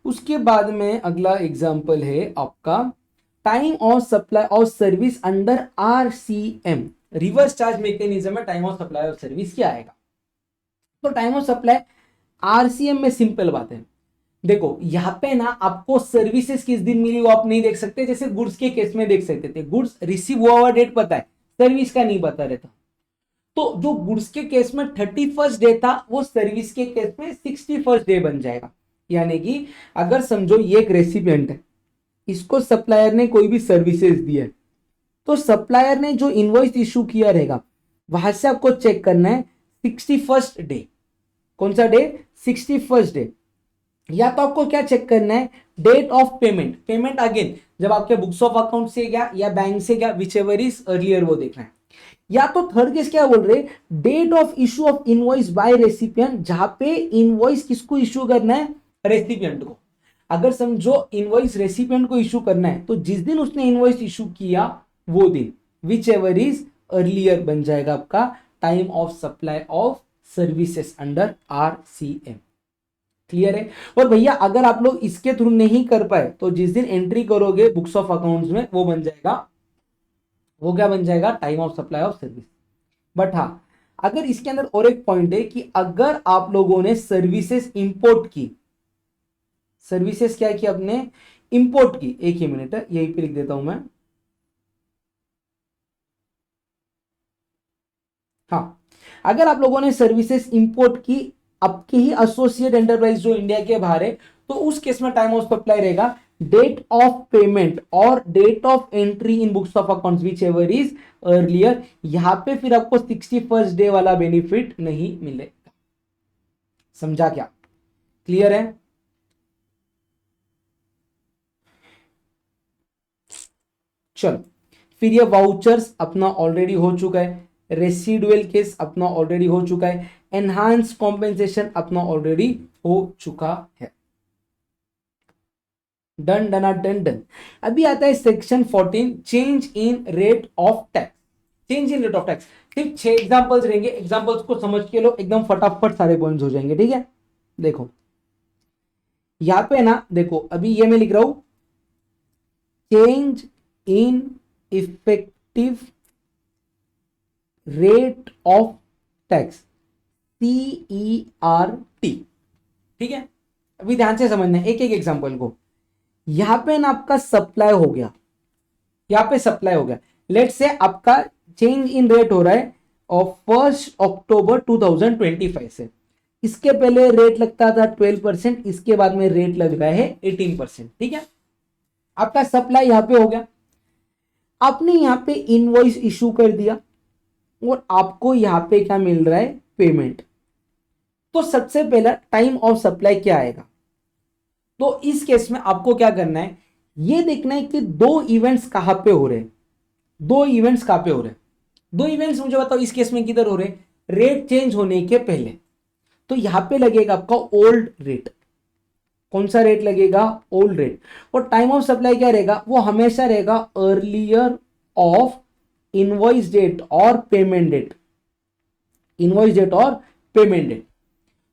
उसके बाद में अगला एग्जांपल है आपका time of supply of service under RCM, reverse charge mechanism में time of supply of service क्या आएगा। तो टाइम ऑफ सप्लाई RCM में सिंपल बात है, देखो यहां पे ना आपको सर्विसेज किस दिन मिली वो आप नहीं देख सकते, जैसे गुड्स के केस में देख सकते थे, गुड्स रिसीव हुआ हुआ डेट पता है, सर्विस का नहीं पता रहता। तो जो गुड्स के केस में 31st डे था वो सर्विस के केस में 61st डे बन जाएगा। यानी कि अगर समझो ये एक रेसिपिएंट है, इसको सप्लायर ने कोई भी सर्विसेज दी है, तो सप्लायर ने जो इनवॉइस इशू किया रहेगा वहां से आपको चेक करना है 61st डे, कौन सा डे 61st डे। या तो आपको क्या चेक करना है date of payment, payment again जब आपके बुक्स ऑफ अकाउंट से गया या बैंक से गया, विच एवर इज अर्लियर वो देखना है। या तो थर्ड केस क्या बोल रहे, date of issue of invoice by recipient, जहां पे इनवॉइस किसको इशू करना है रेसिपिएंट को। अगर समझो इनवॉइस रेसिपिएंट को इशू करना है तो जिस दिन उसने इनवॉइस इशू किया वो दिन, विच एवर इज अर्लियर बन जाएगा आपका time of supply of services under RCM। Clear है। और भैया अगर आप लोग इसके थ्रू नहीं कर पाए तो जिस दिन एंट्री करोगे बुक्स ऑफ अकाउंट्स में वो बन जाएगा, वो क्या बन जाएगा time of supply of service. But हाँ अगर इसके अंदर और एक पॉइंट है कि अगर आप लोगों ने सर्विसेज इंपोर्ट की, सर्विसेज क्या की आपने इंपोर्ट की, एक ही मिनट है, यहीं पे लिख देता हूं मैं। हाँ, अगर आप लोगों ने सर्विसेज इंपोर्ट की आपके ही एसोसिएट एंटरप्राइज जो इंडिया के बाहर है, तो उस केस में टाइम ऑफ सप्लाई रहेगा डेट ऑफ पेमेंट और date of entry in books of accounts whichever is earlier. यहां पे फिर आपको 61st डे वाला बेनिफिट नहीं मिलेगा। समझा क्या? क्लियर है? चलो, फिर ये वाउचर्स अपना ऑलरेडी हो चुका है, रेसिडुअल केस अपना ऑलरेडी हो चुका है, एनहांस कॉम्पेंसेशन अपना ऑलरेडी हो चुका है। Done done done done. अभी आता है section 14, change in rate of tax. Change in rate of tax सिर्फ 6 एग्जांपल्स रहेंगे, एग्जांपल्स को समझ के लो, एकदम फटाफट सारे पॉइंट्स हो जाएंगे। ठीक है, देखो यहां पे ना, देखो अभी ये मैं लिख रहा हूं change in effective rate of tax, CERT। ठीक है, अभी ध्यान से समझना है एक एक एग्जांपल को। यहां पे ना आपका सप्लाई हो गया, यहां पे सप्लाई हो गया, लेट से आपका चेंज इन रेट हो रहा है और 1 अक्टूबर 2025 से। इसके पहले रेट लगता था 12%, इसके बाद में रेट लग रहा है 18%। ठीक है, आपका सप्लाई यहां पे हो गया, आपने यहां पे इनवॉइस इशू कर दिया और आपको यहां पे क्या मिल रहा है? पेमेंट। तो सबसे पहला टाइम ऑफ सप्लाई क्या आएगा? तो इस केस में आपको क्या करना है, ये देखना है कि दो इवेंट्स कहां पे हो रहे हैं। दो इवेंट्स कहां पे हो रहे हैं? दो इवेंट्स मुझे बताओ इस केस में किधर हो रहे हैं? रेट चेंज होने के पहले। तो यहां पे लगेगा आपका ओल्ड रेट। कौन सा रेट लगेगा? Old rate. और टाइम ऑफ सप्लाई क्या रहेगा? वो हमेशा रहेगा अर्लियर ऑफ इनवॉइस डेट और पेमेंट डेट। इनवॉइस डेट और पेमेंट डेट।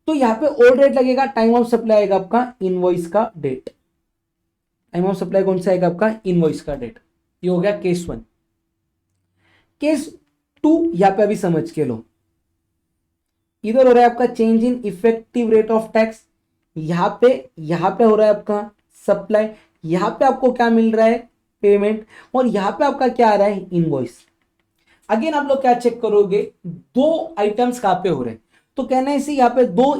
तो यहां पे ओल्ड रेट लगेगा, टाइम ऑफ सप्लाई आएगा आपका इनवॉइस का डेट। टाइम ऑफ सप्लाई कौन सा आएगा आपका? इनवॉइस का डेट। ये हो गया केस 1। केस 2 यहां पे अभी समझ के लो, इधर हो रहा है आपका change in effective rate of tax, यहां पे हो रहा है आपका सप्लाई, यहां पे आपको क्या मिल रहा है? पेमेंट। और यहां पे आपका क्या आ रहा है? इनवॉइस। अगेन आप लोग क्या चेक करोगे? दो आइटम्स कहां पे हो रहे हैं? तो कहना है इसे यहां पे दो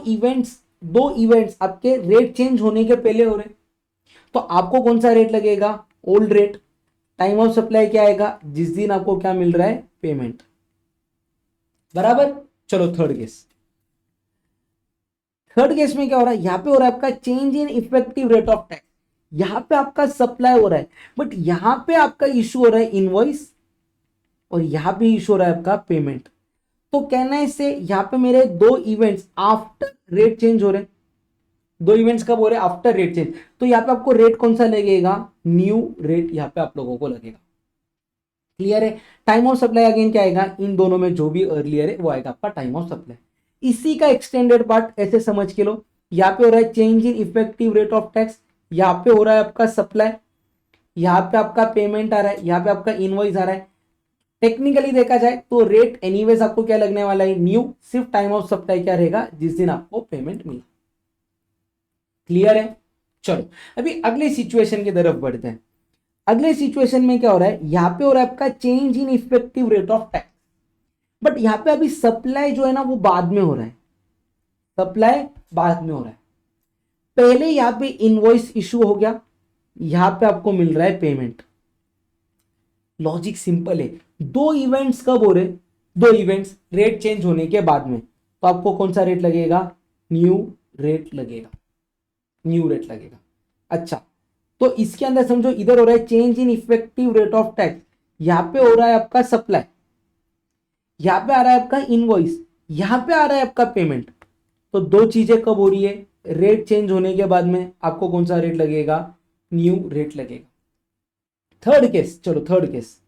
इवेंट्स आपके रेट चेंज होने के पहले हो रहे हैं। तो आपको कौन सा रेट लगेगा? Old rate. Time of supply क्या आएगा? जिस दिन आपको क्या मिल रहा है? पेमेंट। बराबर। चलो थर्ड केस। थर्ड केस में क्या हो रहा है? यहां पे हो रहा है आपका change in effective rate of tax. यहां पे आपका सप्लाई हो रहा है, बट यहां पे आपका इशू हो रहा है इनवॉइस, और यहां पे इशू हो रहा है आपका पेमेंट। तो कहना है इससे यहां पे मेरे दो इवेंट्स आफ्टर रेट चेंज हो रहे हैं। दो इवेंट्स कब हो रहे हैं? After rate change. तो यहां पे आपको रेट कौन सा लगेगा? न्यू रेट यहां पे आप लोगों को लगेगा। क्लियर है? टाइम ऑफ सप्लाई अगेन क्या आएगा? इन दोनों में जो भी अर्लियर है वो आएगा आपका टाइम ऑफ सप्लाई। इसी का एक्सटेंडेड पार्ट ऐसे समझ के लो, यहाँ पे हो रहा है change in effective rate of tax, यहाँ पे हो रहा है आपका सप्लाई, यहाँ पे आपका पेमेंट आ रहा है, यहाँ पे आपका इनवॉइस आ रहा है। टेक्निकली देखा जाए तो रेट एनीवेज आपको क्या लगने वाला है? न्यू। सिर्फ टाइम ऑफ सप्लाई क्या रहेगा? जिस दिन आपको पेमेंट मिला। क्लियर है? चलो अभी अगले सिचुएशन की तरफ बढ़ते हैं। अगले सिचुएशन में क्या हो रहा है? यहां पे हो रहा है आपका change in effective rate of tax, but यहां पे अभी सप्लाई जो है ना वो बाद में हो रहा है। सप्लाई बाद में हो रहा है, पहले यहां पे इनवॉइस इशू हो गया, यहां पे आपको मिल रहा है पेमेंट। लॉजिक सिंपल है। दो इवेंट्स कब हो रहे? दो इवेंट्स रेट चेंज होने के बाद में, तो आपको कौन सा रेट लगेगा? न्यू रेट लगेगा। न्यू रेट लगेगा। अच्छा, तो इसके अंदर समझो इधर हो रहा है change in effective rate of tax, यहां पे हो रहा है आपका सप्लाई, यहां पे आ रहा है आपका इनवॉइस, यहां पे आ रहा है आपका पेमेंट। तो दो चीजें कब हो रही है? रेट चेंज होने के बाद में आपको कौन सा रेट लगेगा? न्यू रेट लगेगा। थर्ड केस, चलो third case,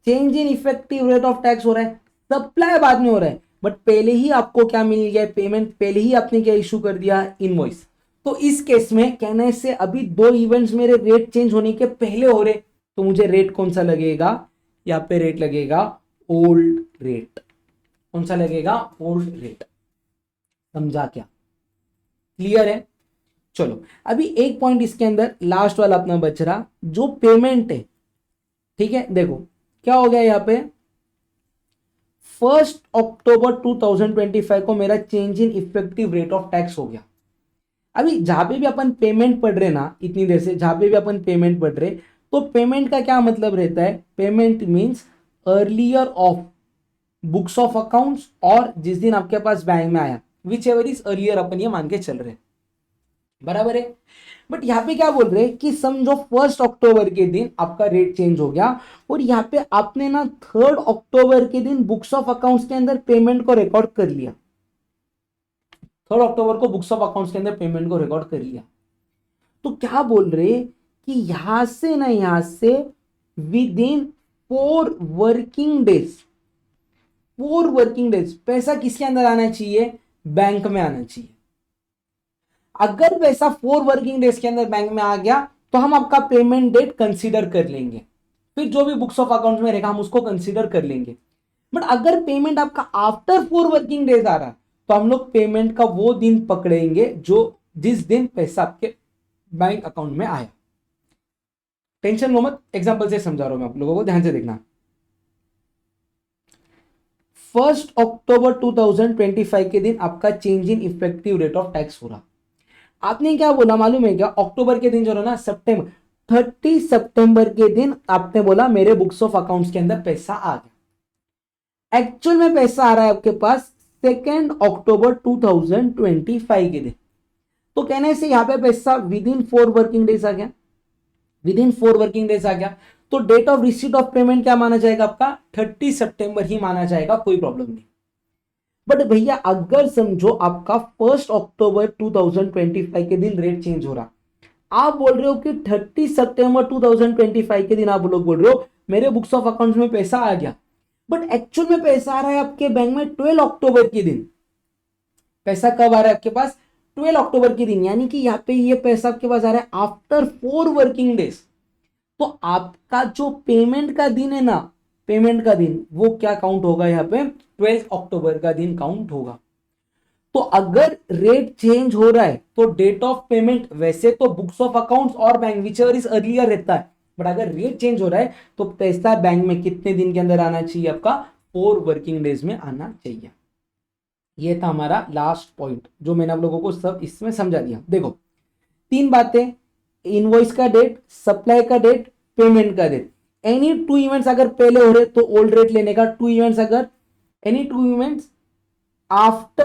change in effective rate of tax हो रहा है, सप्लाई बाद में हो रहा है, बट पहले ही आपको क्या मिल गया? पेमेंट। पहले ही आपने क्या इशू कर दिया? इनवॉइस। तो इस केस में कहने से अभी दो इवेंट्स मेरे रेट चेंज होने के पहले हो रहे, तो मुझे रेट कौन सा लगेगा? यहां पे रेट लगेगा ओल्ड रेट। कौन सा लगेगा? Old rate. समझा क्या? क्लियर है? चलो अभी एक पॉइंट इसके अंदर लास्ट वाला अपना बच रहा, जो पेमेंट है, ठीक है। देखो क्या हो गया यहाँ पे, 1 अक्टूबर 2025 को मेरा change in effective rate of tax हो गया। अभी जहां पे भी अपन पेमेंट पढ़ रहे ना, इतनी देर से जहां पे भी अपन पेमेंट पढ़ रहे, तो पेमेंट का क्या मतलब रहता है, payment means earlier of books of accounts, और जिस दिन आपके पास बैंक में आया, विच एवर इज अर्लियर, अपन ये मान के चल रहे, बराबर है। बट यहाँ पे क्या बोल रहे हैं कि समझो 1 अक्टूबर के दिन आपका रेट चेंज हो गया, और यहाँ पे आपने ना 3 अक्टूबर के दिन बुक्स ऑफ अकाउंट्स के अंदर पेमेंट को रिकॉर्ड कर लिया, 3 अक्टूबर को बुक्स ऑफ अकाउंट्स के अंदर पेमेंट को रिकॉर्ड कर लिया। तो क्या बोल रहे कि यहां से ना, यहां से with in 4 working days, 4 working days पैसा किसके अंदर आना चाहिए, बैंक में आना चाहिए। अगर पैसा 4 वर्किंग डेज के अंदर बैंक में आ गया तो हम आपका पेमेंट डेट कंसीडर कर लेंगे, फिर जो भी बुक्स ऑफ अकाउंट में रहेगा हम उसको कंसीडर कर लेंगे। बट अगर पेमेंट आपका आफ्टर 4 वर्किंग डेज आ रहा है, तो हम लोग पेमेंट का वो दिन पकड़ेंगे जो जिस दिन पैसा आपके बैंक अकाउंट में आया। टेंशन लो मत, एग्जांपल से समझा रहा हूं मैं आप लोगों को, ध्यान से देखना। 1 अक्टूबर 2025 के दिन आपका change in effective rate of tax हो रहा। आपने क्या बोला मालूम है क्या, अक्टूबर के दिन जो है ना, सितंबर 30 सितंबर के दिन आपने बोला मेरे बुक्स ऑफ अकाउंट्स के अंदर पैसा आ गया। एक्चुअल में पैसा आ रहा है आपके पास 2 अक्टूबर 2025 के दिन। तो कहने से यहां पे पैसा विद इन 4 वर्किंग डेज आ गया, विद इन 4 वर्किंग डेज आ गया। तो date of receipt of payment क्या माना जाएगा आपका, 30 सितंबर ही माना जाएगा, कोई प्रॉब्लम नहीं। बट भैया अगर समझो आपका 1 अक्टूबर 2025 के दिन रेट चेंज हो रहा, आप बोल रहे हो कि 30 सितंबर 2025 के दिन आप लोग बोल रहे हो मेरे बुक्स ऑफ अकाउंट्स में पैसा आ गया, बट एक्चुअल में पैसा आ रहा है आपके बैंक में 12 अक्टूबर के दिन। पैसा कब आ रहा है आपके पास, 12 अक्टूबर के दिन, यानी कि यहाँ पे ये पैसा आपके पास आ रहा है आफ्टर 4 वर्किंग डेज। तो आपका जो पेमेंट का दिन है ना, पेमेंट का दिन वो क्या काउंट होगा, यहाँ पे 12 अक्टूबर का दिन काउंट होगा। तो अगर रेट चेंज हो रहा है तो डेट ऑफ पेमेंट वैसे तो बुक्स ऑफ अकाउंट्स और bank which ever is earlier रहता है, बट अगर रेट चेंज हो रहा है तो पैसा बैंक में कितने दिन के अंदर आना चाहिए, आपका 4 वर्किंग डेज में आना चाहिए। ये था हमारा लास्ट पॉइंट जो मैंने आप लोगों को सब इसमें समझा दिया। देखो 3 बातें, इनवॉइस का डेट, सप्लाई का डेट, पेमेंट का डेट। एनी 2 इवेंट्स अगर पहले हो रहे तो ओल्ड रेट लेने का, 2 इवेंट्स अगर any 2 events after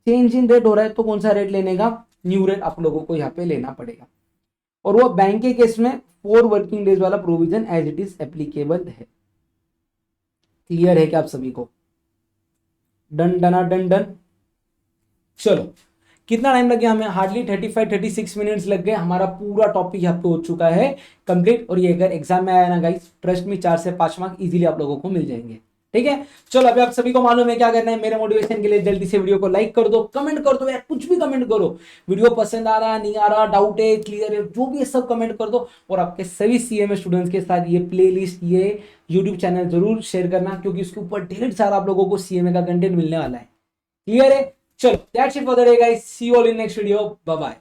change in rate हो रहा है तो कौन सा रेट लेने का, न्यू रेट आप लोगों को यहाँ पे लेना पड़ेगा। और वो बैंक के केस में 4 वर्किंग डेज वाला provision as it is applicable है। क्लियर है क्या आप सभी को, डन डना डन डन। चलो कितना टाइम लग गया हमें, हार्डली 35-36 मिनट्स लग गए, हमारा पूरा टॉपिक यहाँ पे हो चुका है कंप्लीट। और ये अगर एग्जाम में आया ना गाइस, ट्रस्ट में 4 से 5 मार्क इजीली आप लोगों को मिल जाएंगे, ठीक है। चलो अभी आप सभी को मालूम है क्या करना है, मेरे मोटिवेशन के लिए जल्दी से वीडियो को लाइक कर दो, कमेंट कर दो यार, कुछ भी कमेंट करो, वीडियो पसंद आ रहा नहीं आ रहा, डाउट है, क्लियर है, जो भी है सब कमेंट कर दो। और आपके सभी सीएमए स्टूडेंट्स के साथ ये प्लेलिस्ट, ये यूट्यूब चैनल जरूर शेयर करना, क्योंकि उसके ऊपर ढेर सारा आप लोगों को सीएमए का कंटेंट मिलने वाला है। क्लियर है, चलो that's it for the day guys, see you all in next video, bye bye.